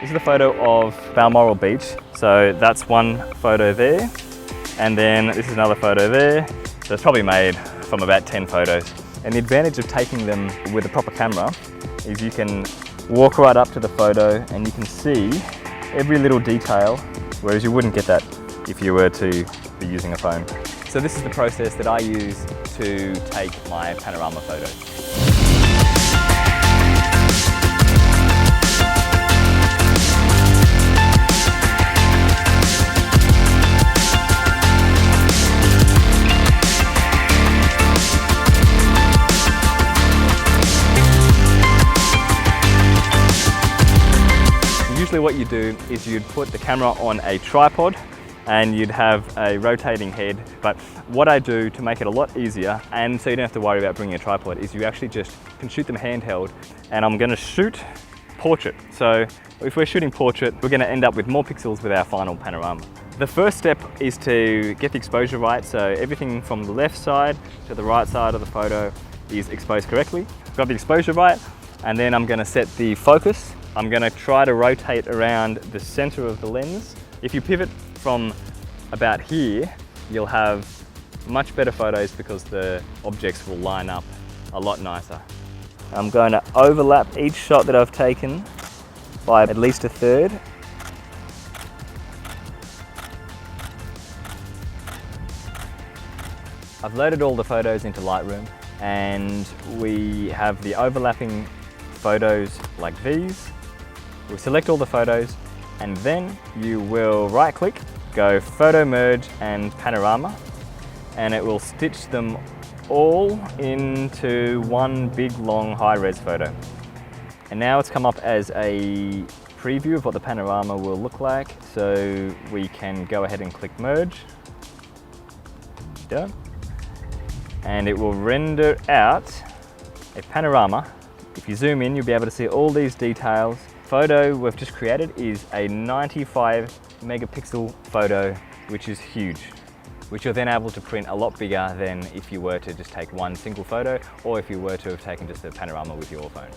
This is the photo of Balmoral Beach. So that's one photo there. And then this is another photo there. So it's probably made from about 10 photos. And the advantage of taking them with a proper camera is you can walk right up to the photo and you can see every little detail, whereas you wouldn't get that if you were to be using a phone. So this is the process that I use to take my panorama photos. Usually what you do is you'd put the camera on a tripod and you'd have a rotating head. But what I do to make it a lot easier, and so you don't have to worry about bringing a tripod, is you actually just can shoot them handheld. And I'm gonna shoot portrait. So if we're shooting portrait, we're gonna end up with more pixels with our final panorama. The first step is to get the exposure right. So everything from the left side to the right side of the photo is exposed correctly. Got the exposure right, and then I'm gonna set the focus. I'm gonna try to rotate around the center of the lens. If you pivot from about here, you'll have much better photos because the objects will line up a lot nicer. I'm going to overlap each shot that I've taken by at least a third. I've loaded all the photos into Lightroom and we have the overlapping photos like these. We'll select all the photos and then you will right click, go photo merge and panorama, and it will stitch them all into one big long high res photo. And now it's come up as a preview of what the panorama will look like. So we can go ahead and click merge. Done. And it will render out a panorama. If you zoom in, you'll be able to see all these details. Photo we've just created is a 95 megapixel photo, which is huge, which you're then able to print a lot bigger than if you were to just take one single photo or if you were to have taken just a panorama with your phone.